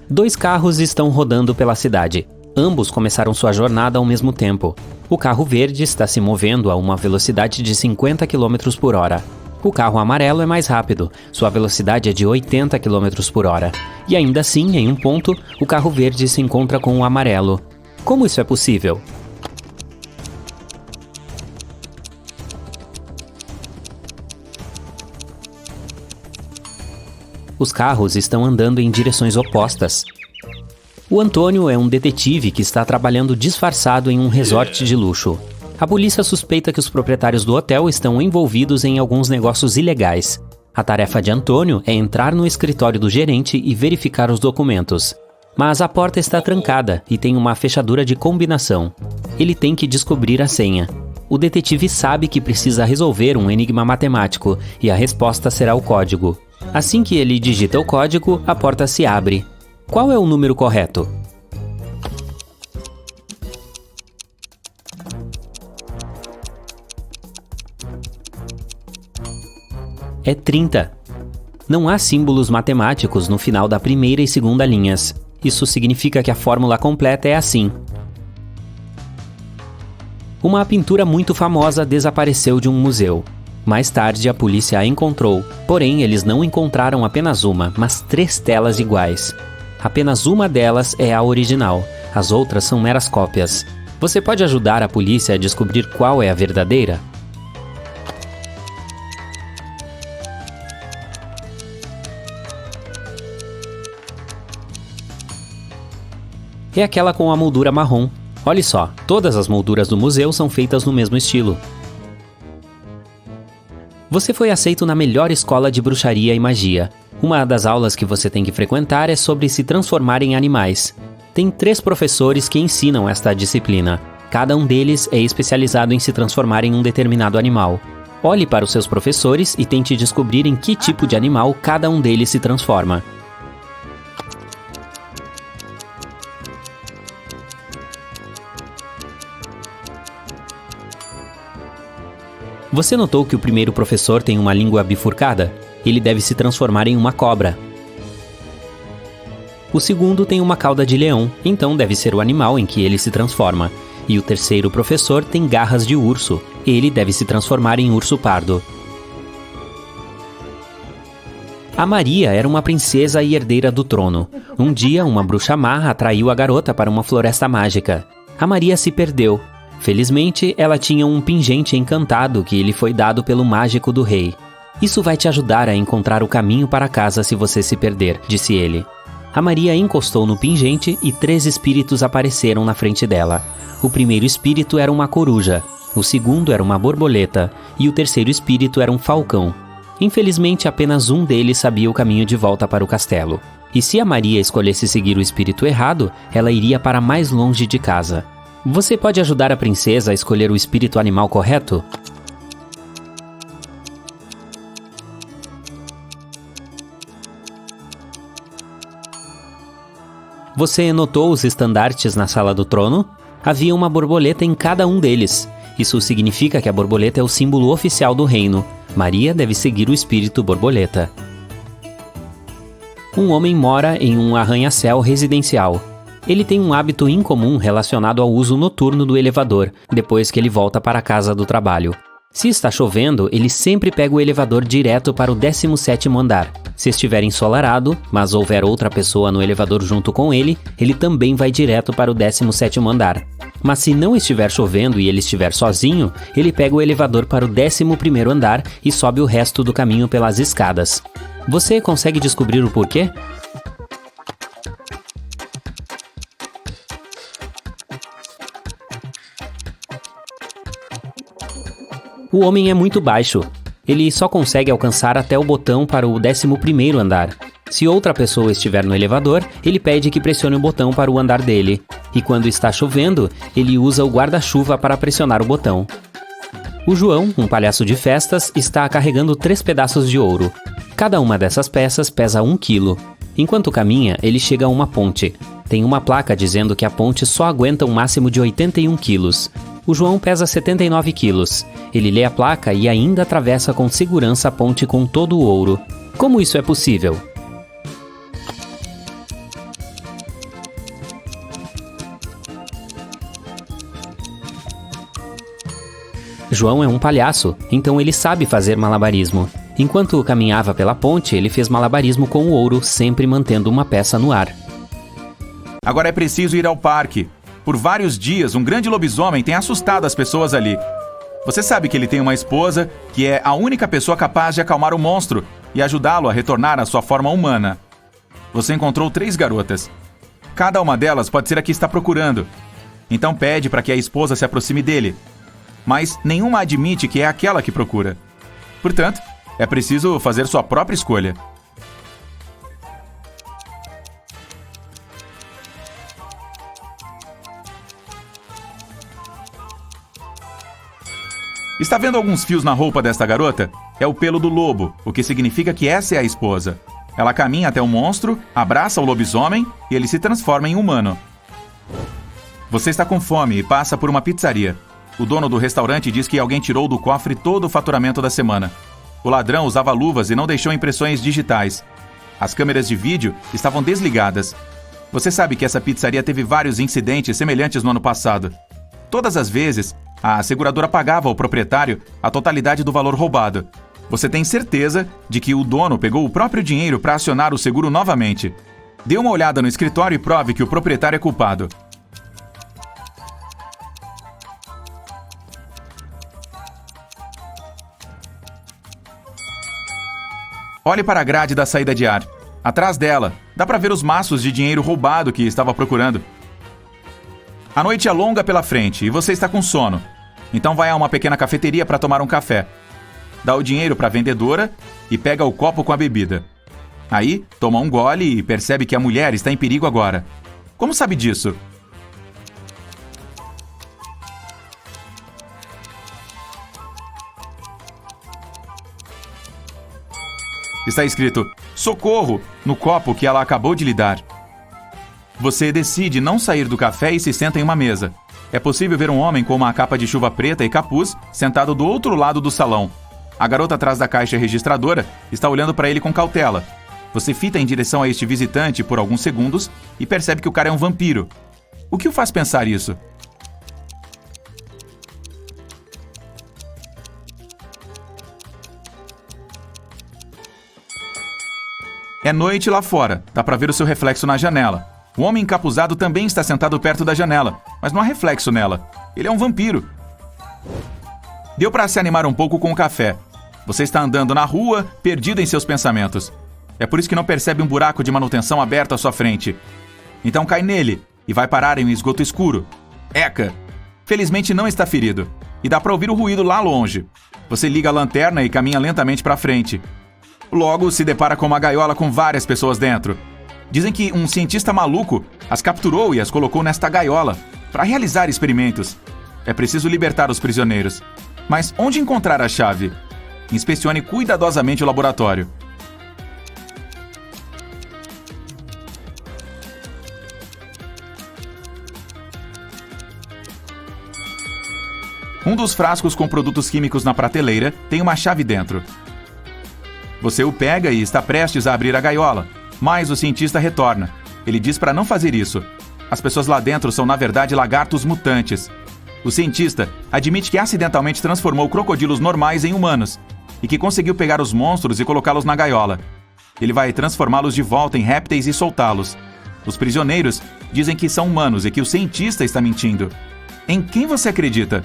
Dois carros estão rodando pela cidade. Ambos começaram sua jornada ao mesmo tempo. O carro verde está se movendo a uma velocidade de 50 km por hora. O carro amarelo é mais rápido, sua velocidade é de 80 km por hora. E ainda assim, em um ponto, o carro verde se encontra com o amarelo. Como isso é possível? Os carros estão andando em direções opostas. O Antônio é um detetive que está trabalhando disfarçado em um resort de luxo. A polícia suspeita que os proprietários do hotel estão envolvidos em alguns negócios ilegais. A tarefa de Antônio é entrar no escritório do gerente e verificar os documentos. Mas a porta está trancada e tem uma fechadura de combinação. Ele tem que descobrir a senha. O detetive sabe que precisa resolver um enigma matemático e a resposta será o código. Assim que ele digita o código, a porta se abre. Qual é o número correto? É 30. Não há símbolos matemáticos no final da primeira e segunda linhas. Isso significa que a fórmula completa é assim. Uma pintura muito famosa desapareceu de um museu. Mais tarde, a polícia a encontrou, porém eles não encontraram apenas uma, mas 3 telas iguais. Apenas uma delas é a original, as outras são meras cópias. Você pode ajudar a polícia a descobrir qual é a verdadeira? É aquela com a moldura marrom. Olhe só, todas as molduras do museu são feitas no mesmo estilo. Você foi aceito na melhor escola de bruxaria e magia. Uma das aulas que você tem que frequentar é sobre se transformar em animais. Tem 3 professores que ensinam esta disciplina. Cada um deles é especializado em se transformar em um determinado animal. Olhe para os seus professores e tente descobrir em que tipo de animal cada um deles se transforma. Você notou que o primeiro professor tem uma língua bifurcada? Ele deve se transformar em uma cobra. O segundo tem uma cauda de leão, então deve ser o animal em que ele se transforma. E o terceiro professor tem garras de urso. Ele deve se transformar em urso pardo. A Maria era uma princesa e herdeira do trono. Um dia, uma bruxa má atraiu a garota para uma floresta mágica. A Maria se perdeu. Felizmente, ela tinha um pingente encantado que lhe foi dado pelo mágico do rei. Isso vai te ajudar a encontrar o caminho para casa se você se perder, disse ele. A Maria encostou no pingente e 3 espíritos apareceram na frente dela. O primeiro espírito era uma coruja, o segundo era uma borboleta e o terceiro espírito era um falcão. Infelizmente, apenas um deles sabia o caminho de volta para o castelo. E se a Maria escolhesse seguir o espírito errado, ela iria para mais longe de casa. Você pode ajudar a princesa a escolher o espírito animal correto? Você notou os estandartes na sala do trono? Havia uma borboleta em cada um deles. Isso significa que a borboleta é o símbolo oficial do reino. Maria deve seguir o espírito borboleta. Um homem mora em um arranha-céu residencial. Ele tem um hábito incomum relacionado ao uso noturno do elevador, depois que ele volta para a casa do trabalho. Se está chovendo, ele sempre pega o elevador direto para o 17º andar. Se estiver ensolarado, mas houver outra pessoa no elevador junto com ele, ele também vai direto para o 17º andar. Mas se não estiver chovendo e ele estiver sozinho, ele pega o elevador para o 11º andar e sobe o resto do caminho pelas escadas. Você consegue descobrir o porquê? O homem é muito baixo. Ele só consegue alcançar até o botão para o 11º andar. Se outra pessoa estiver no elevador, ele pede que pressione o botão para o andar dele. E quando está chovendo, ele usa o guarda-chuva para pressionar o botão. O João, um palhaço de festas, está carregando 3 pedaços de ouro. Cada uma dessas peças pesa 1 quilo. Enquanto caminha, ele chega a uma ponte. Tem uma placa dizendo que a ponte só aguenta um máximo de 81 quilos. O João pesa 79 quilos. Ele lê a placa e ainda atravessa com segurança a ponte com todo o ouro. Como isso é possível? João é um palhaço, então ele sabe fazer malabarismo. Enquanto caminhava pela ponte, ele fez malabarismo com o ouro, sempre mantendo uma peça no ar. Agora é preciso ir ao parque. Por vários dias, um grande lobisomem tem assustado as pessoas ali. Você sabe que ele tem uma esposa que é a única pessoa capaz de acalmar o monstro e ajudá-lo a retornar à sua forma humana. Você encontrou 3 garotas. Cada uma delas pode ser a que está procurando. Então pede para que a esposa se aproxime dele. Mas nenhuma admite que é aquela que procura. Portanto, é preciso fazer sua própria escolha. Está vendo alguns fios na roupa desta garota? É o pelo do lobo, o que significa que essa é a esposa. Ela caminha até o monstro, abraça o lobisomem e ele se transforma em humano. Você está com fome e passa por uma pizzaria. O dono do restaurante diz que alguém tirou do cofre todo o faturamento da semana. O ladrão usava luvas e não deixou impressões digitais. As câmeras de vídeo estavam desligadas. Você sabe que essa pizzaria teve vários incidentes semelhantes no ano passado. Todas as vezes, a seguradora pagava ao proprietário a totalidade do valor roubado. Você tem certeza de que o dono pegou o próprio dinheiro para acionar o seguro novamente. Dê uma olhada no escritório e prove que o proprietário é culpado. Olhe para a grade da saída de ar. Atrás dela, dá para ver os maços de dinheiro roubado que estava procurando. A noite é longa pela frente e você está com sono. Então vai a uma pequena cafeteria para tomar um café. Dá o dinheiro para a vendedora e pega o copo com a bebida. Aí, toma um gole e percebe que a mulher está em perigo agora. Como sabe disso? Está escrito "Socorro" no copo que ela acabou de lhe dar. Você decide não sair do café e se senta em uma mesa. É possível ver um homem com uma capa de chuva preta e capuz sentado do outro lado do salão. A garota atrás da caixa registradora está olhando para ele com cautela. Você fita em direção a este visitante por alguns segundos e percebe que o cara é um vampiro. O que o faz pensar isso? É noite lá fora, dá para ver o seu reflexo na janela. O homem encapuzado também está sentado perto da janela, mas não há reflexo nela. Ele é um vampiro. Deu para se animar um pouco com o café. Você está andando na rua, perdido em seus pensamentos. É por isso que não percebe um buraco de manutenção aberto à sua frente. Então cai nele e vai parar em um esgoto escuro. Eca! Felizmente não está ferido. E dá para ouvir o ruído lá longe. Você liga a lanterna e caminha lentamente para frente. Logo se depara com uma gaiola com várias pessoas dentro. Dizem que um cientista maluco as capturou e as colocou nesta gaiola para realizar experimentos. É preciso libertar os prisioneiros. Mas onde encontrar a chave? Inspecione cuidadosamente o laboratório. Um dos frascos com produtos químicos na prateleira tem uma chave dentro. Você o pega e está prestes a abrir a gaiola, mas o cientista retorna. Ele diz para não fazer isso. As pessoas lá dentro são, na verdade, lagartos mutantes. O cientista admite que acidentalmente transformou crocodilos normais em humanos e que conseguiu pegar os monstros e colocá-los na gaiola. Ele vai transformá-los de volta em répteis e soltá-los. Os prisioneiros dizem que são humanos e que o cientista está mentindo. Em quem você acredita?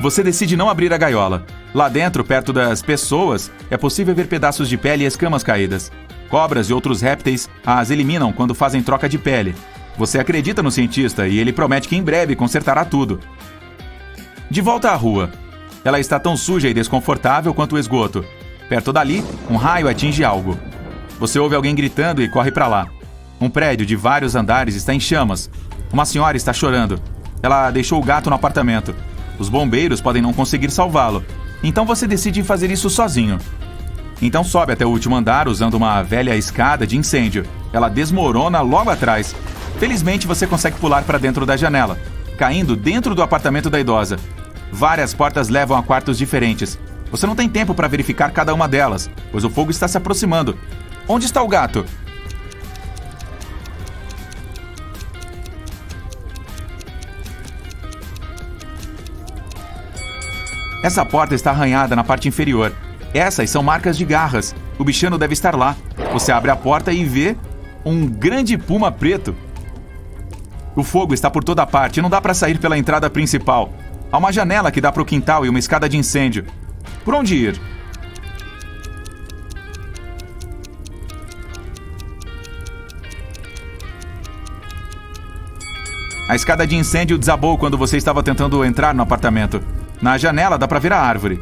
Você decide não abrir a gaiola. Lá dentro, perto das pessoas, é possível ver pedaços de pele e escamas caídas. Cobras e outros répteis as eliminam quando fazem troca de pele. Você acredita no cientista e ele promete que em breve consertará tudo. De volta à rua. Ela está tão suja e desconfortável quanto o esgoto. Perto dali, um raio atinge algo. Você ouve alguém gritando e corre para lá. Um prédio de vários andares está em chamas. Uma senhora está chorando. Ela deixou o gato no apartamento. Os bombeiros podem não conseguir salvá-lo. Então você decide fazer isso sozinho. Então sobe até o último andar usando uma velha escada de incêndio. Ela desmorona logo atrás. Felizmente você consegue pular para dentro da janela, caindo dentro do apartamento da idosa. Várias portas levam a quartos diferentes. Você não tem tempo para verificar cada uma delas, pois o fogo está se aproximando. Onde está o gato? Essa porta está arranhada na parte inferior. Essas são marcas de garras. O bichano deve estar lá. Você abre a porta e vê um grande puma preto. O fogo está por toda parte e não dá para sair pela entrada principal. Há uma janela que dá para o quintal e uma escada de incêndio. Por onde ir? A escada de incêndio desabou quando você estava tentando entrar no apartamento. Na janela dá para ver a árvore.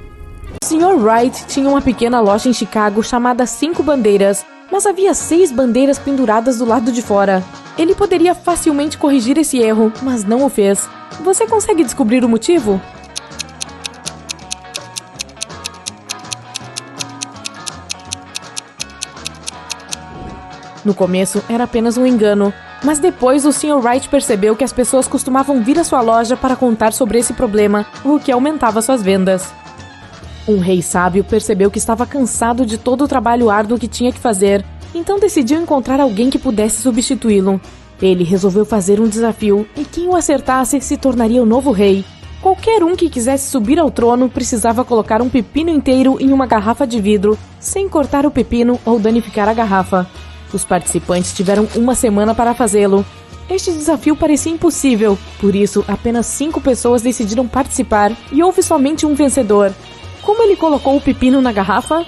O Sr. Wright tinha uma pequena loja em Chicago chamada 5 Bandeiras, mas havia 6 bandeiras penduradas do lado de fora. Ele poderia facilmente corrigir esse erro, mas não o fez. Você consegue descobrir o motivo? No começo, era apenas um engano, mas depois o Sr. Wright percebeu que as pessoas costumavam vir à sua loja para contar sobre esse problema, o que aumentava suas vendas. Um rei sábio percebeu que estava cansado de todo o trabalho árduo que tinha que fazer, então decidiu encontrar alguém que pudesse substituí-lo. Ele resolveu fazer um desafio, e quem o acertasse se tornaria o novo rei. Qualquer um que quisesse subir ao trono precisava colocar um pepino inteiro em uma garrafa de vidro, sem cortar o pepino ou danificar a garrafa. Os participantes tiveram uma semana para fazê-lo. Este desafio parecia impossível, por isso apenas 5 pessoas decidiram participar e houve somente um vencedor. Como ele colocou o pepino na garrafa?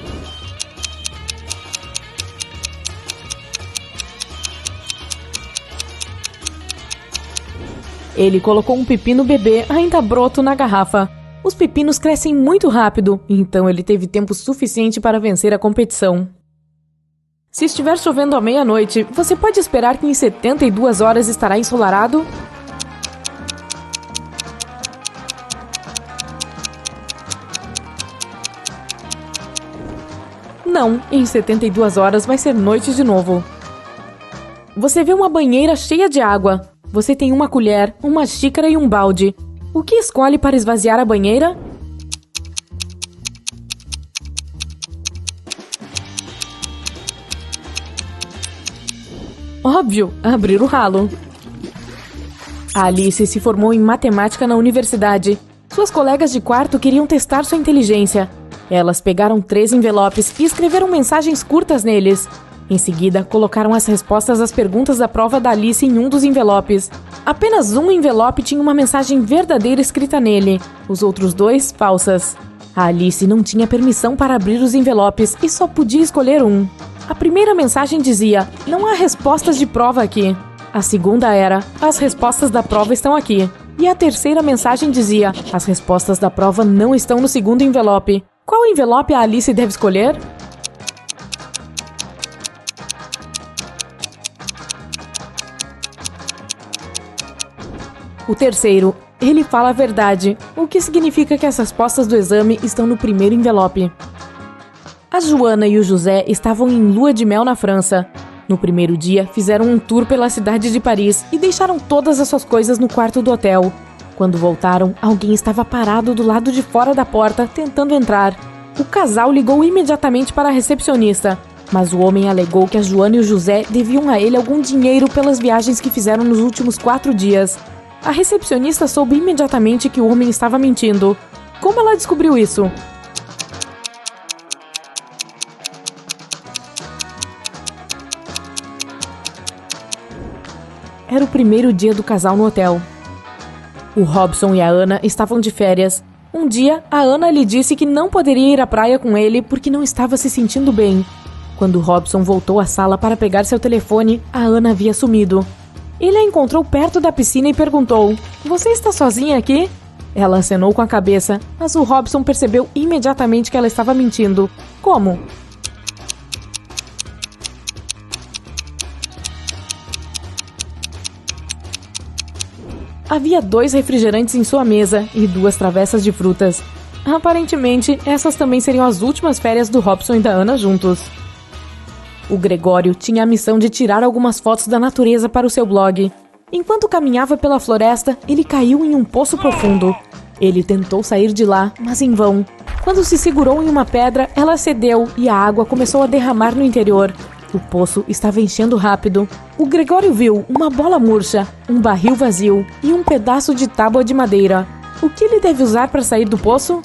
Ele colocou um pepino bebê ainda broto na garrafa. Os pepinos crescem muito rápido, então ele teve tempo suficiente para vencer a competição. Se estiver chovendo à meia-noite, você pode esperar que em 72 horas estará ensolarado? Não, em 72 horas vai ser noite de novo. Você vê uma banheira cheia de água. Você tem uma colher, uma xícara e um balde. O que escolhe para esvaziar a banheira? Óbvio, abrir o ralo. A Alice se formou em matemática na universidade. Suas colegas de quarto queriam testar sua inteligência. Elas pegaram 3 envelopes e escreveram mensagens curtas neles. Em seguida, colocaram as respostas às perguntas da prova da Alice em um dos envelopes. Apenas um envelope tinha uma mensagem verdadeira escrita nele, os outros 2 falsas. A Alice não tinha permissão para abrir os envelopes e só podia escolher um. A primeira mensagem dizia: não há respostas de prova aqui. A segunda era: as respostas da prova estão aqui. E a terceira mensagem dizia: as respostas da prova não estão no segundo envelope. Qual envelope a Alice deve escolher? O terceiro. Ele fala a verdade, o que significa que as respostas do exame estão no primeiro envelope. A Joana e o José estavam em lua de mel na França. No primeiro dia, fizeram um tour pela cidade de Paris e deixaram todas as suas coisas no quarto do hotel. Quando voltaram, alguém estava parado do lado de fora da porta, tentando entrar. O casal ligou imediatamente para a recepcionista, mas o homem alegou que a Joana e o José deviam a ele algum dinheiro pelas viagens que fizeram nos últimos 4 dias. A recepcionista soube imediatamente que o homem estava mentindo. Como ela descobriu isso? Era o primeiro dia do casal no hotel. O Robson e a Ana estavam de férias. Um dia, a Ana lhe disse que não poderia ir à praia com ele porque não estava se sentindo bem. Quando Robson voltou à sala para pegar seu telefone, a Ana havia sumido. Ele a encontrou perto da piscina e perguntou: "Você está sozinha aqui?" Ela acenou com a cabeça, mas o Robson percebeu imediatamente que ela estava mentindo. Como? Havia 2 refrigerantes em sua mesa e 2 travessas de frutas. Aparentemente, essas também seriam as últimas férias do Robson e da Ana juntos. O Gregório tinha a missão de tirar algumas fotos da natureza para o seu blog. Enquanto caminhava pela floresta, ele caiu em um poço profundo. Ele tentou sair de lá, mas em vão. Quando se segurou em uma pedra, ela cedeu e a água começou a derramar no interior. O poço estava enchendo rápido. O Gregório viu uma bola murcha, um barril vazio e um pedaço de tábua de madeira. O que ele deve usar para sair do poço?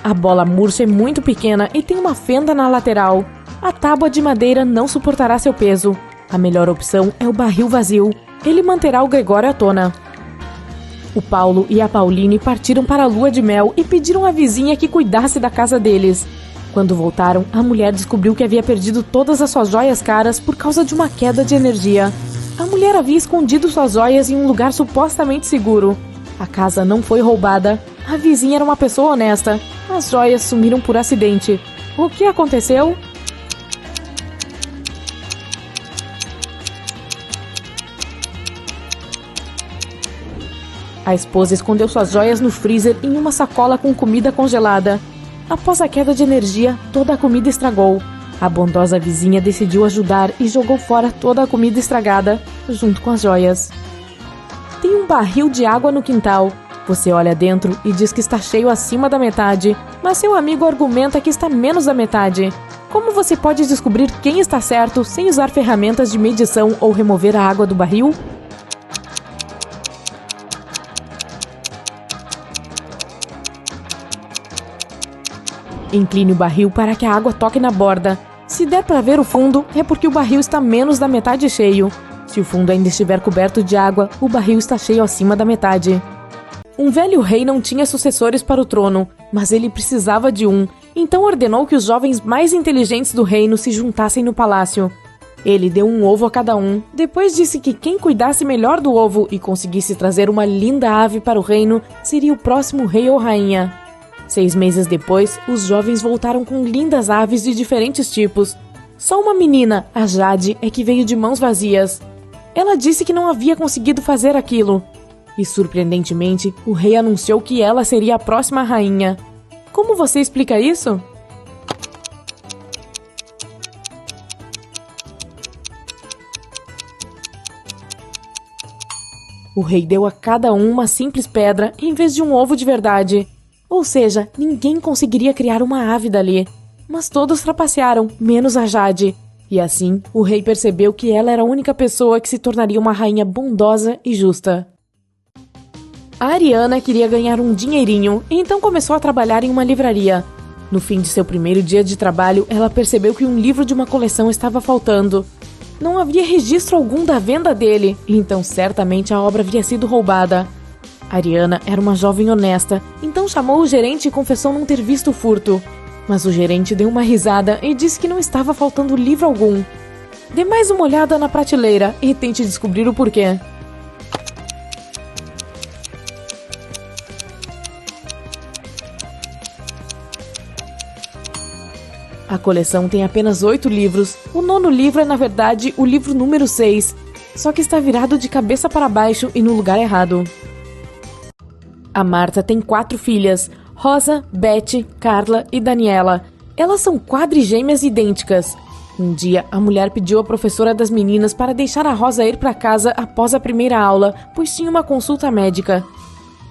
A bola murcha é muito pequena e tem uma fenda na lateral. A tábua de madeira não suportará seu peso. A melhor opção é o barril vazio. Ele manterá o Gregório à tona. O Paulo e a Pauline partiram para a lua de mel e pediram à vizinha que cuidasse da casa deles. Quando voltaram, a mulher descobriu que havia perdido todas as suas joias caras por causa de uma queda de energia. A mulher havia escondido suas joias em um lugar supostamente seguro. A casa não foi roubada. A vizinha era uma pessoa honesta. As joias sumiram por acidente. O que aconteceu? A esposa escondeu suas joias no freezer em uma sacola com comida congelada. Após a queda de energia, toda a comida estragou. A bondosa vizinha decidiu ajudar e jogou fora toda a comida estragada, junto com as joias. Tem um barril de água no quintal. Você olha dentro e diz que está cheio acima da metade, mas seu amigo argumenta que está menos da metade. Como você pode descobrir quem está certo sem usar ferramentas de medição ou remover a água do barril? Incline o barril para que a água toque na borda. Se der para ver o fundo, é porque o barril está menos da metade cheio. Se o fundo ainda estiver coberto de água, o barril está cheio acima da metade. Um velho rei não tinha sucessores para o trono, mas ele precisava de um, então ordenou que os jovens mais inteligentes do reino se juntassem no palácio. Ele deu um ovo a cada um, depois disse que quem cuidasse melhor do ovo e conseguisse trazer uma linda ave para o reino seria o próximo rei ou rainha. 6 meses depois, os jovens voltaram com lindas aves de diferentes tipos. Só uma menina, a Jade, é que veio de mãos vazias. Ela disse que não havia conseguido fazer aquilo. E, surpreendentemente, o rei anunciou que ela seria a próxima rainha. Como você explica isso? O rei deu a cada um uma simples pedra em vez de um ovo de verdade. Ou seja, ninguém conseguiria criar uma ave dali. Mas todos trapacearam, menos a Jade. E assim, o rei percebeu que ela era a única pessoa que se tornaria uma rainha bondosa e justa. A Ariana queria ganhar um dinheirinho, e então começou a trabalhar em uma livraria. No fim de seu primeiro dia de trabalho, ela percebeu que um livro de uma coleção estava faltando. Não havia registro algum da venda dele, então certamente a obra havia sido roubada. Ariana era uma jovem honesta, então chamou o gerente e confessou não ter visto o furto. Mas o gerente deu uma risada e disse que não estava faltando livro algum. Dê mais uma olhada na prateleira e tente descobrir o porquê. A coleção tem apenas 8 livros. O 9º livro é, na verdade, o livro número 6, só que está virado de cabeça para baixo e no lugar errado. A Marta tem 4 filhas, Rosa, Beth, Carla e Daniela. Elas são quadrigêmeas idênticas. Um dia, a mulher pediu à professora das meninas para deixar a Rosa ir para casa após a primeira aula, pois tinha uma consulta médica.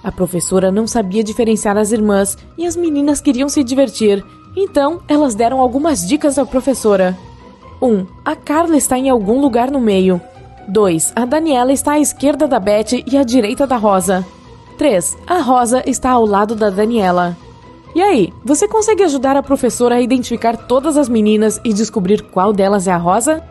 A professora não sabia diferenciar as irmãs e as meninas queriam se divertir, então elas deram algumas dicas à professora. 1. A Carla está em algum lugar no meio. 2. A Daniela está à esquerda da Beth e à direita da Rosa. 3. A Rosa está ao lado da Daniela. E aí, você consegue ajudar a professora a identificar todas as meninas e descobrir qual delas é a Rosa?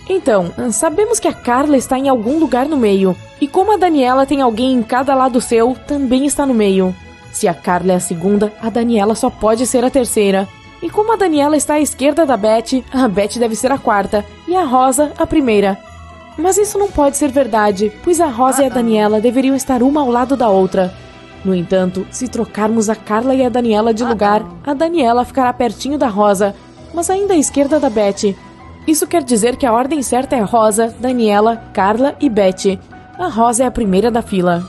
Então, sabemos que a Carla está em algum lugar no meio, e como a Daniela tem alguém em cada lado seu, também está no meio. Se a Carla é a segunda, a Daniela só pode ser a terceira. E como a Daniela está à esquerda da Beth, a Beth deve ser a quarta, e a Rosa a primeira. Mas isso não pode ser verdade, pois a Rosa e a Daniela deveriam estar uma ao lado da outra. No entanto, se trocarmos a Carla e a Daniela de lugar, a Daniela ficará pertinho da Rosa, mas ainda à esquerda da Beth. Isso quer dizer que a ordem certa é Rosa, Daniela, Carla e Beth. A Rosa é a primeira da fila.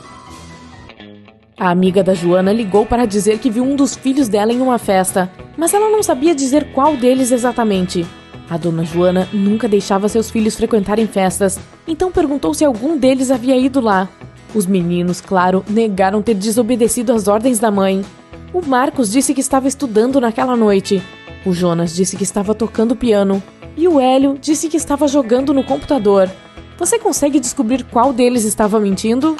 A amiga da Joana ligou para dizer que viu um dos filhos dela em uma festa, mas ela não sabia dizer qual deles exatamente. A dona Joana nunca deixava seus filhos frequentarem festas, então perguntou se algum deles havia ido lá. Os meninos, claro, negaram ter desobedecido às ordens da mãe. O Marcos disse que estava estudando naquela noite. O Jonas disse que estava tocando piano. E o Hélio disse que estava jogando no computador. Você consegue descobrir qual deles estava mentindo?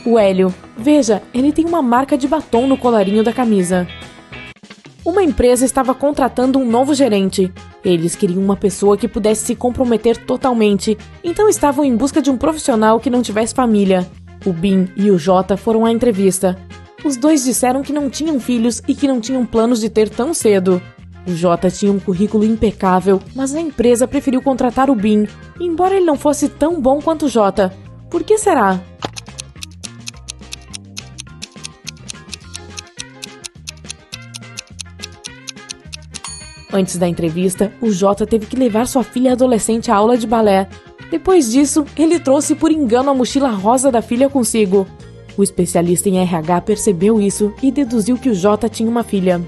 O Hélio. Veja, ele tem uma marca de batom no colarinho da camisa. Uma empresa estava contratando um novo gerente. Eles queriam uma pessoa que pudesse se comprometer totalmente, então estavam em busca de um profissional que não tivesse família. O Bin e o Jota foram à entrevista. Os dois disseram que não tinham filhos e que não tinham planos de ter tão cedo. O Jota tinha um currículo impecável, mas a empresa preferiu contratar o Bin, embora ele não fosse tão bom quanto o Jota. Por que será? Antes da entrevista, o Jota teve que levar sua filha adolescente à aula de balé. Depois disso, ele trouxe por engano a mochila rosa da filha consigo. O especialista em RH percebeu isso e deduziu que o Jota tinha uma filha.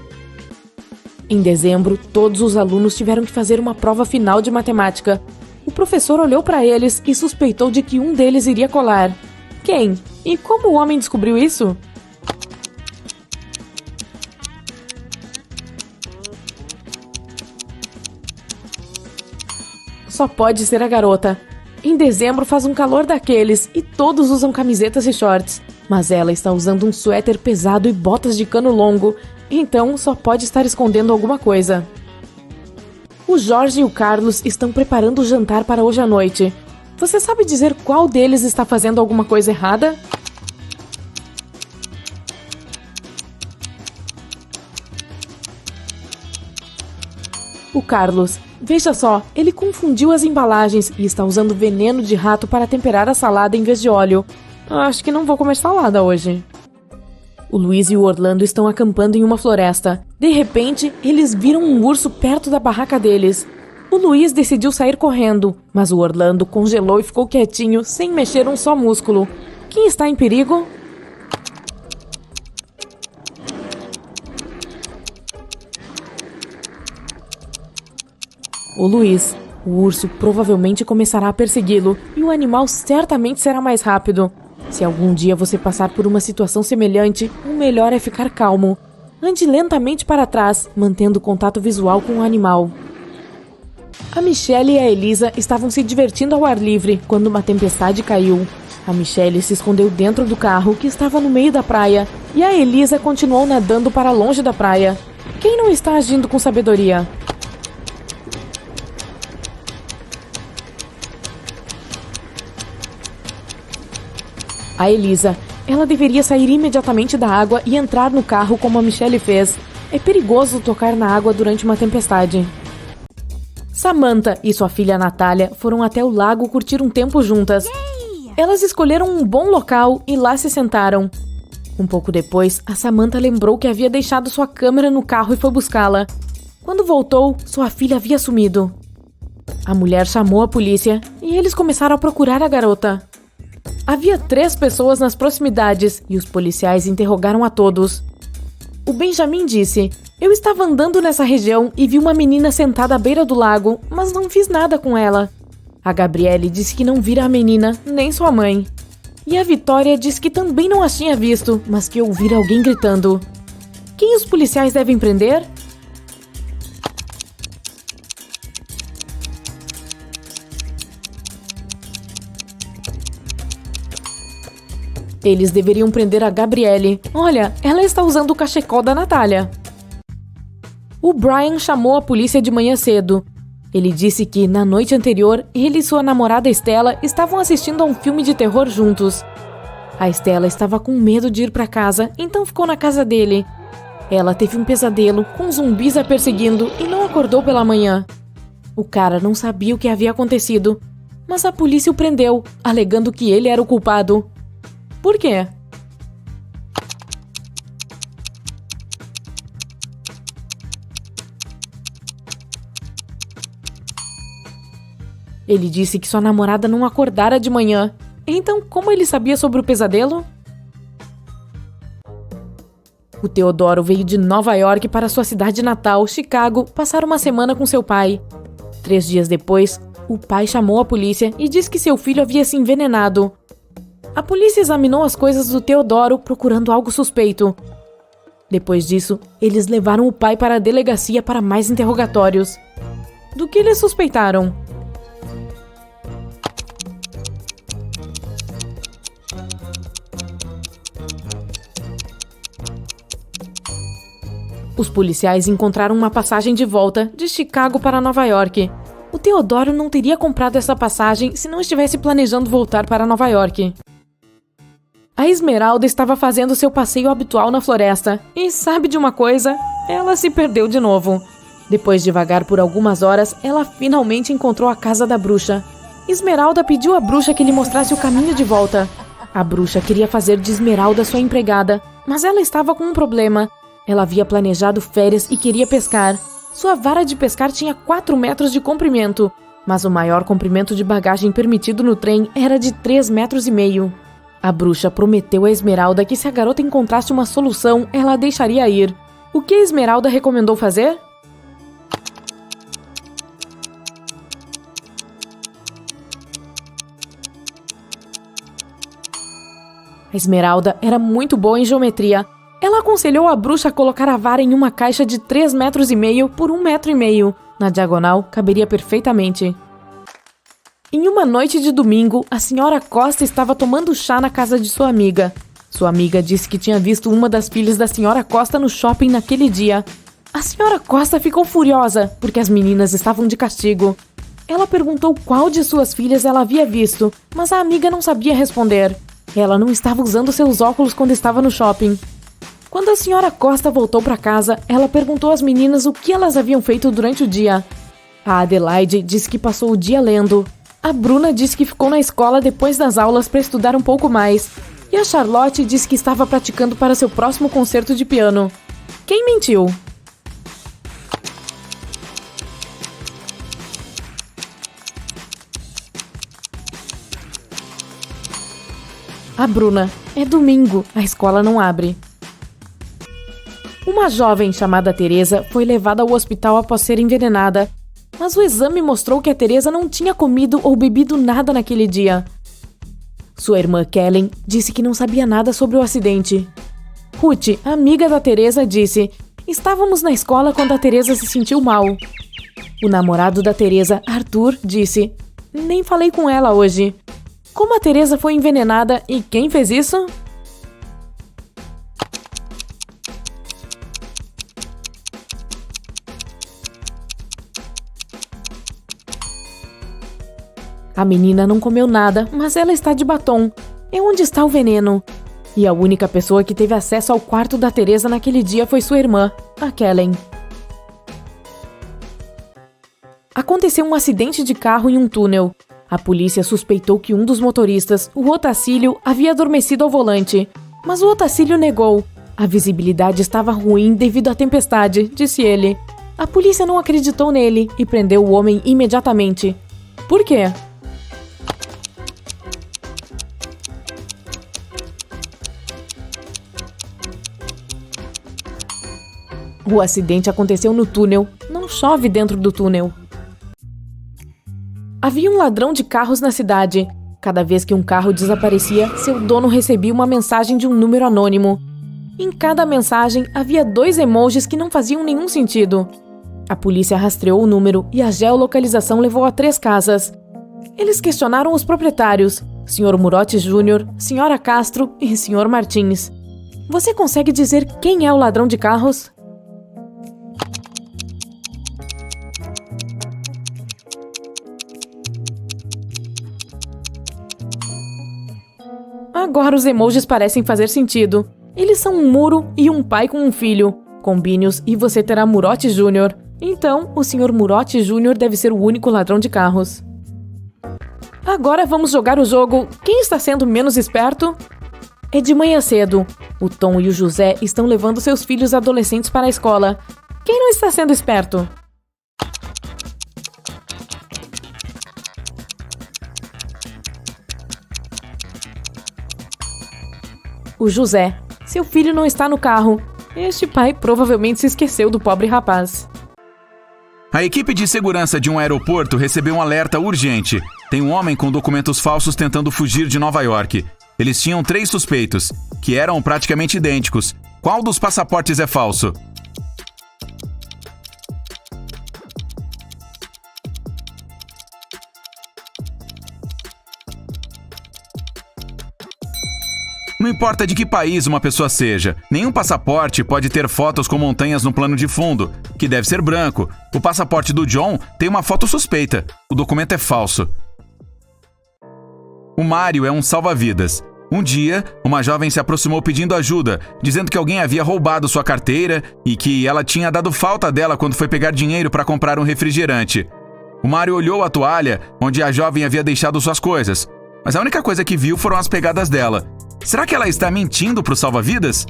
Em dezembro, todos os alunos tiveram que fazer uma prova final de matemática. O professor olhou para eles e suspeitou de que um deles iria colar. Quem? E como o homem descobriu isso? Só pode ser a garota. Em dezembro faz um calor daqueles e todos usam camisetas e shorts. Mas ela está usando um suéter pesado e botas de cano longo, então só pode estar escondendo alguma coisa. O Jorge e o Carlos estão preparando o jantar para hoje à noite. Você sabe dizer qual deles está fazendo alguma coisa errada? O Carlos. Veja só, ele confundiu as embalagens e está usando veneno de rato para temperar a salada em vez de óleo. Acho que não vou comer salada hoje. O Luiz e o Orlando estão acampando em uma floresta. De repente, eles viram um urso perto da barraca deles. O Luiz decidiu sair correndo, mas o Orlando congelou e ficou quietinho, sem mexer um só músculo. Quem está em perigo? O Luiz. O urso provavelmente começará a persegui-lo e o animal certamente será mais rápido. Se algum dia você passar por uma situação semelhante, o melhor é ficar calmo. Ande lentamente para trás, mantendo contato visual com o animal. A Michelle e a Elisa estavam se divertindo ao ar livre quando uma tempestade caiu. A Michelle se escondeu dentro do carro que estava no meio da praia e a Elisa continuou nadando para longe da praia. Quem não está agindo com sabedoria? A Elisa. Ela deveria sair imediatamente da água e entrar no carro como a Michelle fez. É perigoso tocar na água durante uma tempestade. Samantha e sua filha Natália foram até o lago curtir um tempo juntas. Elas escolheram um bom local e lá se sentaram. Um pouco depois, a Samantha lembrou que havia deixado sua câmera no carro e foi buscá-la. Quando voltou, sua filha havia sumido. A mulher chamou a polícia e eles começaram a procurar a garota. Havia 3 pessoas nas proximidades e os policiais interrogaram a todos. O Benjamin disse: "Eu estava andando nessa região e vi uma menina sentada à beira do lago, mas não fiz nada com ela." A Gabriele disse que não vira a menina, nem sua mãe. E a Vitória disse que também não as tinha visto, mas que ouvira alguém gritando. Quem os policiais devem prender? Eles deveriam prender a Gabriele. Olha, ela está usando o cachecol da Natália. O Brian chamou a polícia de manhã cedo. Ele disse que, na noite anterior, ele e sua namorada Estela estavam assistindo a um filme de terror juntos. A Estela estava com medo de ir para casa, então ficou na casa dele. Ela teve um pesadelo, com zumbis a perseguindo, e não acordou pela manhã. O cara não sabia o que havia acontecido, mas a polícia o prendeu, alegando que ele era o culpado. Por quê? Ele disse que sua namorada não acordara de manhã. Então, como ele sabia sobre o pesadelo? O Teodoro veio de Nova York para sua cidade natal, Chicago, passar uma semana com seu pai. 3 dias depois, o pai chamou a polícia e disse que seu filho havia se envenenado. A polícia examinou as coisas do Teodoro procurando algo suspeito. Depois disso, eles levaram o pai para a delegacia para mais interrogatórios. Do que eles suspeitaram? Os policiais encontraram uma passagem de volta de Chicago para Nova York. O Teodoro não teria comprado essa passagem se não estivesse planejando voltar para Nova York. A Esmeralda estava fazendo seu passeio habitual na floresta e, sabe de uma coisa? Ela se perdeu de novo. Depois de vagar por algumas horas, ela finalmente encontrou a casa da bruxa. Esmeralda pediu à bruxa que lhe mostrasse o caminho de volta. A bruxa queria fazer de Esmeralda sua empregada, mas ela estava com um problema. Ela havia planejado férias e queria pescar. Sua vara de pescar tinha 4 metros de comprimento, mas o maior comprimento de bagagem permitido no trem era de 3,5 metros. A bruxa prometeu a Esmeralda que se a garota encontrasse uma solução, ela a deixaria ir. O que a Esmeralda recomendou fazer? A Esmeralda era muito boa em geometria. Ela aconselhou a bruxa a colocar a vara em uma caixa de 3,5 metros por 1,5 metro. Na diagonal, caberia perfeitamente. Em uma noite de domingo, a senhora Costa estava tomando chá na casa de sua amiga. Sua amiga disse que tinha visto uma das filhas da senhora Costa no shopping naquele dia. A senhora Costa ficou furiosa, porque as meninas estavam de castigo. Ela perguntou qual de suas filhas ela havia visto, mas a amiga não sabia responder. Ela não estava usando seus óculos quando estava no shopping. Quando a senhora Costa voltou para casa, ela perguntou às meninas o que elas haviam feito durante o dia. A Adelaide disse que passou o dia lendo. A Bruna disse que ficou na escola depois das aulas para estudar um pouco mais. E a Charlotte disse que estava praticando para seu próximo concerto de piano. Quem mentiu? A Bruna. É domingo, a escola não abre. Uma jovem chamada Teresa foi levada ao hospital após ser envenenada. Mas o exame mostrou que a Teresa não tinha comido ou bebido nada naquele dia. Sua irmã Kellen disse que não sabia nada sobre o acidente. Ruth, amiga da Teresa, disse: "Estávamos na escola quando a Teresa se sentiu mal." O namorado da Teresa, Arthur, disse: "Nem falei com ela hoje." Como a Teresa foi envenenada e quem fez isso? A menina não comeu nada, mas ela está de batom. É onde está o veneno. E a única pessoa que teve acesso ao quarto da Teresa naquele dia foi sua irmã, a Kellen. Aconteceu um acidente de carro em um túnel. A polícia suspeitou que um dos motoristas, o Otacílio, havia adormecido ao volante. Mas o Otacílio negou. A visibilidade estava ruim devido à tempestade, disse ele. A polícia não acreditou nele e prendeu o homem imediatamente. Por quê? O acidente aconteceu no túnel. Não chove dentro do túnel. Havia um ladrão de carros na cidade. Cada vez que um carro desaparecia, seu dono recebia uma mensagem de um número anônimo. Em cada mensagem, havia 2 emojis que não faziam nenhum sentido. A polícia rastreou o número e a geolocalização levou a 3 casas. Eles questionaram os proprietários, Sr. Murotti Jr., Sra. Castro e Sr. Martins. Você consegue dizer quem é o ladrão de carros? Agora os emojis parecem fazer sentido. Eles são um muro e um pai com um filho. Combine-os e você terá Murotti Jr. Então, o Sr. Murotti Jr. deve ser o único ladrão de carros. Agora vamos jogar o jogo Quem está sendo menos esperto? É de manhã cedo. O Tom e o José estão levando seus filhos adolescentes para a escola. Quem não está sendo esperto? O José. Seu filho não está no carro. Este pai provavelmente se esqueceu do pobre rapaz. A equipe de segurança de um aeroporto recebeu um alerta urgente. Tem um homem com documentos falsos tentando fugir de Nova York. Eles tinham 3 suspeitos, que eram praticamente idênticos. Qual dos passaportes é falso? Não importa de que país uma pessoa seja, nenhum passaporte pode ter fotos com montanhas no plano de fundo, que deve ser branco. O passaporte do John tem uma foto suspeita. O documento é falso. O Mário é um salva-vidas. Um dia, uma jovem se aproximou pedindo ajuda, dizendo que alguém havia roubado sua carteira e que ela tinha dado falta dela quando foi pegar dinheiro para comprar um refrigerante. O Mário olhou a toalha onde a jovem havia deixado suas coisas, mas a única coisa que viu foram as pegadas dela. Será que ela está mentindo para o salva-vidas?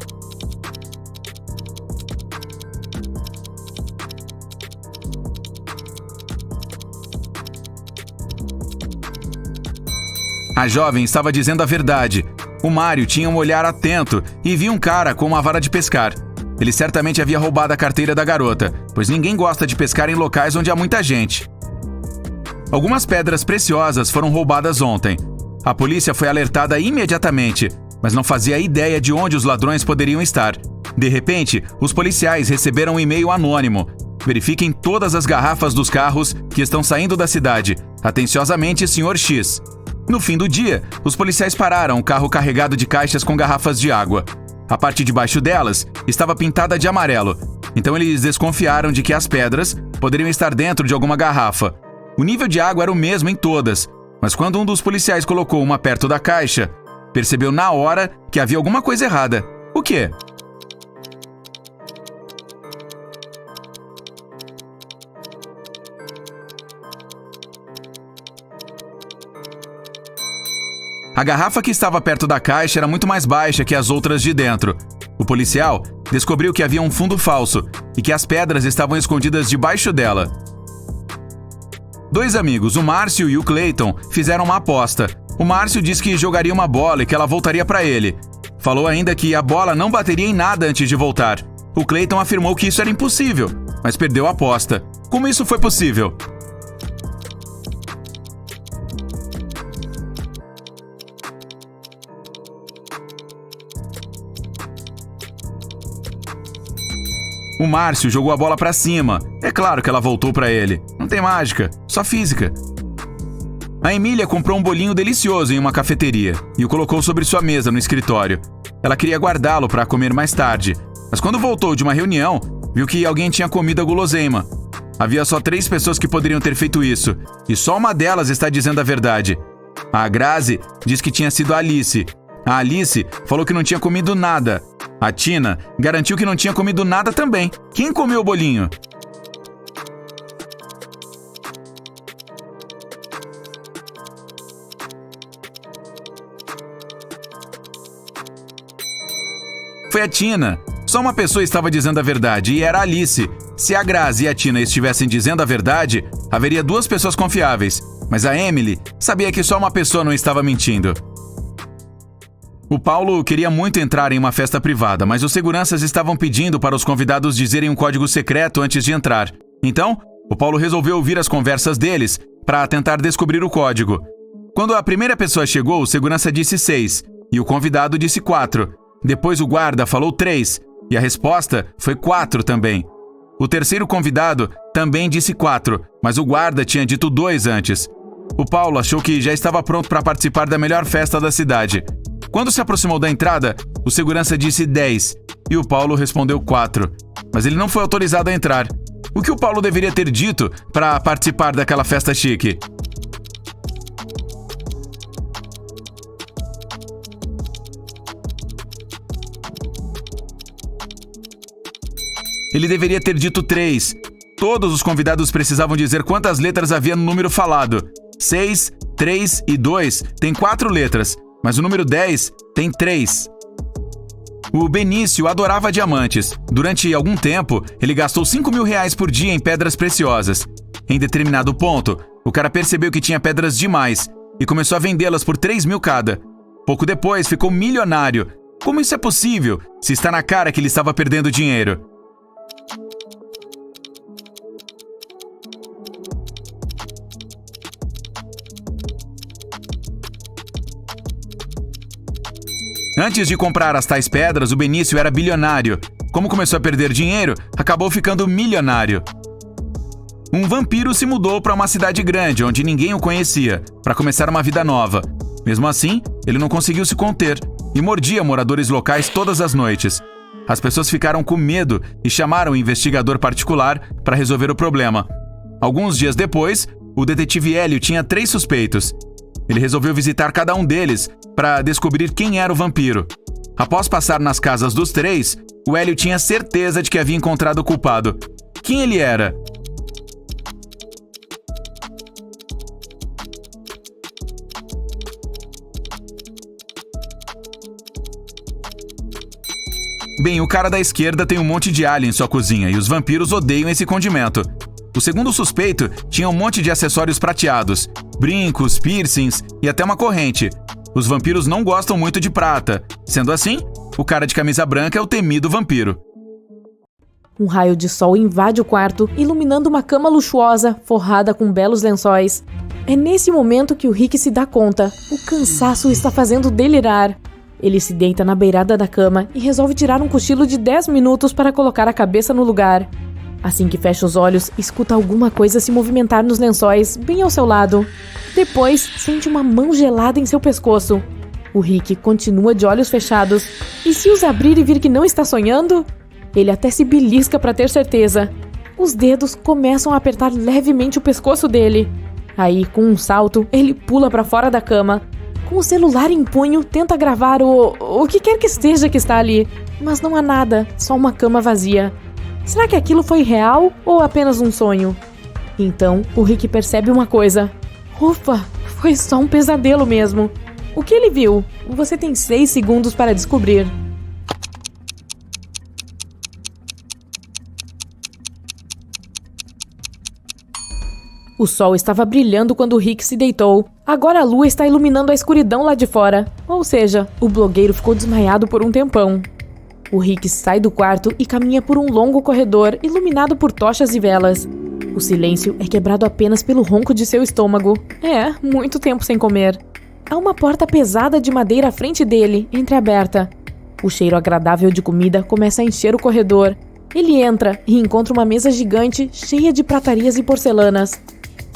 A jovem estava dizendo a verdade. O Mário tinha um olhar atento e viu um cara com uma vara de pescar. Ele certamente havia roubado a carteira da garota, pois ninguém gosta de pescar em locais onde há muita gente. Algumas pedras preciosas foram roubadas ontem. A polícia foi alertada imediatamente, mas não fazia ideia de onde os ladrões poderiam estar. De repente, os policiais receberam um e-mail anônimo. Verifiquem todas as garrafas dos carros que estão saindo da cidade. Atenciosamente, Sr. X. No fim do dia, os policiais pararam um carro carregado de caixas com garrafas de água. A parte de baixo delas estava pintada de amarelo, então eles desconfiaram de que as pedras poderiam estar dentro de alguma garrafa. O nível de água era o mesmo em todas, mas quando um dos policiais colocou uma perto da caixa, percebeu na hora que havia alguma coisa errada. O quê? A garrafa que estava perto da caixa era muito mais baixa que as outras de dentro. O policial descobriu que havia um fundo falso e que as pedras estavam escondidas debaixo dela. Dois amigos, o Márcio e o Clayton, fizeram uma aposta. O Márcio disse que jogaria uma bola e que ela voltaria para ele. Falou ainda que a bola não bateria em nada antes de voltar. O Clayton afirmou que isso era impossível, mas perdeu a aposta. Como isso foi possível? O Márcio jogou a bola para cima. É claro que ela voltou para ele. Não tem mágica, só física. A Emília comprou um bolinho delicioso em uma cafeteria e o colocou sobre sua mesa no escritório. Ela queria guardá-lo para comer mais tarde, mas quando voltou de uma reunião, viu que alguém tinha comido a guloseima. Havia só 3 pessoas que poderiam ter feito isso, e só uma delas está dizendo a verdade. A Grazi diz que tinha sido a Alice. A Alice falou que não tinha comido nada. A Tina garantiu que não tinha comido nada também. Quem comeu o bolinho? Foi a Tina. Só uma pessoa estava dizendo a verdade e era a Alice. Se a Grazi e a Tina estivessem dizendo a verdade, haveria 2 pessoas confiáveis. Mas a Emily sabia que só uma pessoa não estava mentindo. O Paulo queria muito entrar em uma festa privada, mas os seguranças estavam pedindo para os convidados dizerem um código secreto antes de entrar. Então, o Paulo resolveu ouvir as conversas deles para tentar descobrir o código. Quando a primeira pessoa chegou, o segurança disse 6 e o convidado disse 4. Depois o guarda falou 3 e a resposta foi 4 também. O terceiro convidado também disse 4, mas o guarda tinha dito 2 antes. O Paulo achou que já estava pronto para participar da melhor festa da cidade. Quando se aproximou da entrada, o segurança disse 10 e o Paulo respondeu 4. Mas ele não foi autorizado a entrar. O que o Paulo deveria ter dito para participar daquela festa chique? Ele deveria ter dito 3. Todos os convidados precisavam dizer quantas letras havia no número falado. 6, 3 e 2 tem 4 letras. Mas o número 10 tem 3. O Benício adorava diamantes. Durante algum tempo, ele gastou 5 mil reais por dia em pedras preciosas. Em determinado ponto, o cara percebeu que tinha pedras demais e começou a vendê-las por 3 mil cada. Pouco depois, ficou milionário. Como isso é possível, se está na cara que ele estava perdendo dinheiro? Antes de comprar as tais pedras, o Benício era bilionário. Como começou a perder dinheiro, acabou ficando milionário. Um vampiro se mudou para uma cidade grande, onde ninguém o conhecia, para começar uma vida nova. Mesmo assim, ele não conseguiu se conter e mordia moradores locais todas as noites. As pessoas ficaram com medo e chamaram um investigador particular para resolver o problema. Alguns dias depois, o detetive Hélio tinha 3 suspeitos. Ele resolveu visitar cada um deles para descobrir quem era o vampiro. Após passar nas casas dos 3, o Hélio tinha certeza de que havia encontrado o culpado. Quem ele era? Bem, o cara da esquerda tem um monte de alho em sua cozinha e os vampiros odeiam esse condimento. O segundo suspeito tinha um monte de acessórios prateados, brincos, piercings e até uma corrente. Os vampiros não gostam muito de prata. Sendo assim, o cara de camisa branca é o temido vampiro. Um raio de sol invade o quarto, iluminando uma cama luxuosa, forrada com belos lençóis. É nesse momento que o Rick se dá conta. O cansaço o está fazendo delirar. Ele se deita na beirada da cama e resolve tirar um cochilo de 10 minutos para colocar a cabeça no lugar. Assim que fecha os olhos, escuta alguma coisa se movimentar nos lençóis, bem ao seu lado. Depois, sente uma mão gelada em seu pescoço. O Rick continua de olhos fechados. E se os abrir e vir que não está sonhando? Ele até se belisca para ter certeza. Os dedos começam a apertar levemente o pescoço dele. Aí, com um salto, ele pula para fora da cama. Com o celular em punho, tenta gravar o que quer que esteja que está ali. Mas não há nada, só uma cama vazia. Será que aquilo foi real ou apenas um sonho? Então, o Rick percebe uma coisa. Ufa, foi só um pesadelo mesmo. O que ele viu? Você tem 6 segundos para descobrir. O sol estava brilhando quando o Rick se deitou. Agora a lua está iluminando a escuridão lá de fora. Ou seja, o blogueiro ficou desmaiado por um tempão. O Rick sai do quarto e caminha por um longo corredor iluminado por tochas e velas. O silêncio é quebrado apenas pelo ronco de seu estômago. Muito tempo sem comer. Há uma porta pesada de madeira à frente dele, entreaberta. O cheiro agradável de comida começa a encher o corredor. Ele entra e encontra uma mesa gigante cheia de pratarias e porcelanas.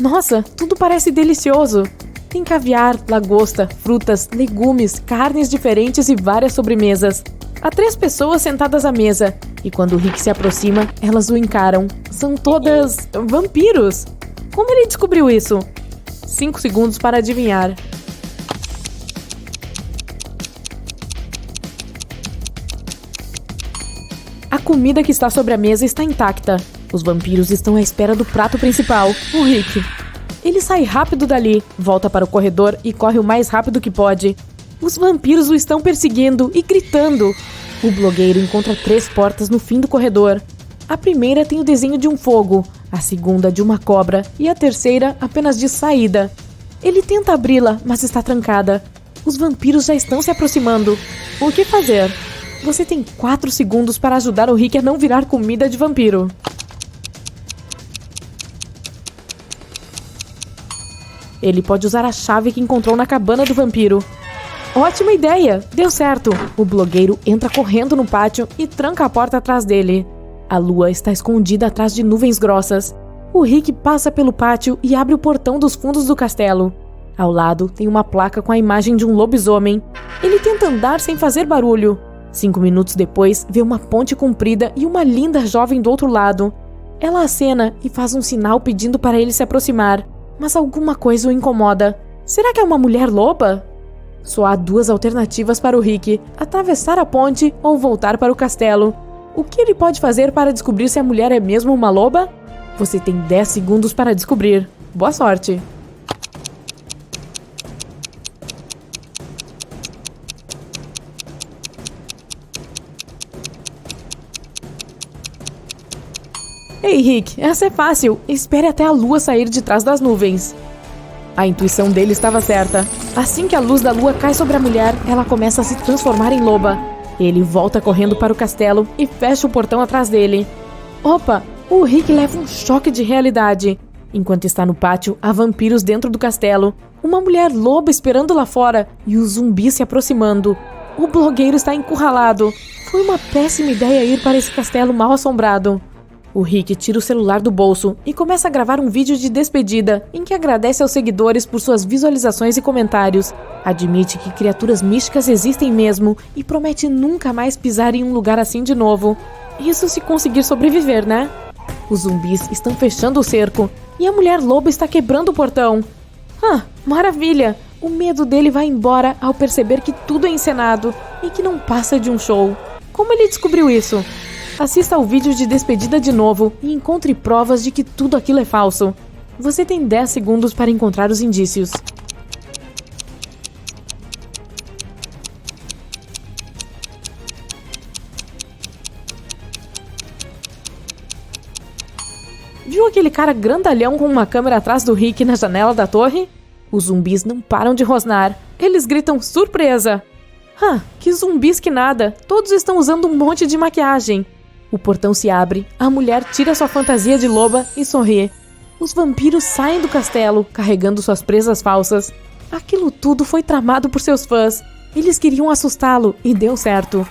Nossa, tudo parece delicioso. Tem caviar, lagosta, frutas, legumes, carnes diferentes e várias sobremesas. Há 3 pessoas sentadas à mesa, e quando o Rick se aproxima, elas o encaram. São todas vampiros. Como ele descobriu isso? 5 segundos para adivinhar. A comida que está sobre a mesa está intacta. Os vampiros estão à espera do prato principal, o Rick. Ele sai rápido dali, volta para o corredor e corre o mais rápido que pode. Os vampiros o estão perseguindo e gritando. O blogueiro encontra 3 portas no fim do corredor. A primeira tem o desenho de um fogo, a segunda de uma cobra e a terceira apenas de saída. Ele tenta abri-la, mas está trancada. Os vampiros já estão se aproximando. O que fazer? Você tem 4 segundos para ajudar o Rick a não virar comida de vampiro. Ele pode usar a chave que encontrou na cabana do vampiro. Ótima ideia! Deu certo! O blogueiro entra correndo no pátio e tranca a porta atrás dele. A lua está escondida atrás de nuvens grossas. O Rick passa pelo pátio e abre o portão dos fundos do castelo. Ao lado tem uma placa com a imagem de um lobisomem. Ele tenta andar sem fazer barulho. 5 minutos depois, vê uma ponte comprida e uma linda jovem do outro lado. Ela acena e faz um sinal pedindo para ele se aproximar. Mas alguma coisa o incomoda. Será que é uma mulher loba? Só há 2 alternativas para o Rick: atravessar a ponte ou voltar para o castelo. O que ele pode fazer para descobrir se a mulher é mesmo uma loba? Você tem 10 segundos para descobrir. Boa sorte! Ei, Rick, essa é fácil. Espere até a lua sair de trás das nuvens. A intuição dele estava certa. Assim que a luz da lua cai sobre a mulher, ela começa a se transformar em loba. Ele volta correndo para o castelo e fecha o portão atrás dele. Opa! O Rick leva um choque de realidade. Enquanto está no pátio, há vampiros dentro do castelo, uma mulher loba esperando lá fora e os zumbis se aproximando. O blogueiro está encurralado. Foi uma péssima ideia ir para esse castelo mal assombrado. O Rick tira o celular do bolso e começa a gravar um vídeo de despedida em que agradece aos seguidores por suas visualizações e comentários. Admite que criaturas místicas existem mesmo e promete nunca mais pisar em um lugar assim de novo. Isso se conseguir sobreviver, né? Os zumbis estão fechando o cerco e a mulher lobo está quebrando o portão. Maravilha! O medo dele vai embora ao perceber que tudo é encenado e que não passa de um show. Como ele descobriu isso? Assista ao vídeo de despedida de novo e encontre provas de que tudo aquilo é falso. Você tem 10 segundos para encontrar os indícios. Viu aquele cara grandalhão com uma câmera atrás do Rick na janela da torre? Os zumbis não param de rosnar. Eles gritam surpresa! Que zumbis que nada! Todos estão usando um monte de maquiagem. O portão se abre, a mulher tira sua fantasia de loba e sorri. Os vampiros saem do castelo, carregando suas presas falsas. Aquilo tudo foi tramado por seus fãs. Eles queriam assustá-lo e deu certo.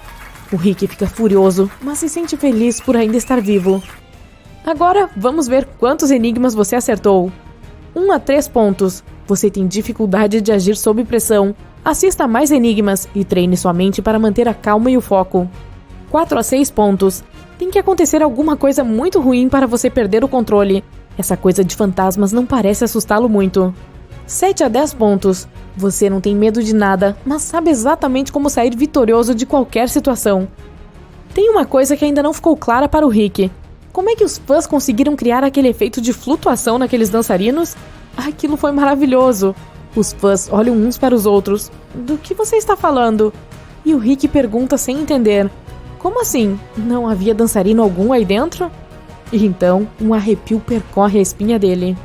O Rick fica furioso, mas se sente feliz por ainda estar vivo. Agora, vamos ver quantos enigmas você acertou. 1 a 3 pontos. Você tem dificuldade de agir sob pressão. Assista a mais enigmas e treine sua mente para manter a calma e o foco. 4 a 6 pontos. Tem que acontecer alguma coisa muito ruim para você perder o controle. Essa coisa de fantasmas não parece assustá-lo muito. 7 a 10 pontos. Você não tem medo de nada, mas sabe exatamente como sair vitorioso de qualquer situação. Tem uma coisa que ainda não ficou clara para o Rick. Como é que os fãs conseguiram criar aquele efeito de flutuação naqueles dançarinos? Aquilo foi maravilhoso. Os fãs olham uns para os outros. Do que você está falando? E o Rick pergunta sem entender. Como assim? Não havia dançarino algum aí dentro? E então, um arrepio percorre a espinha dele.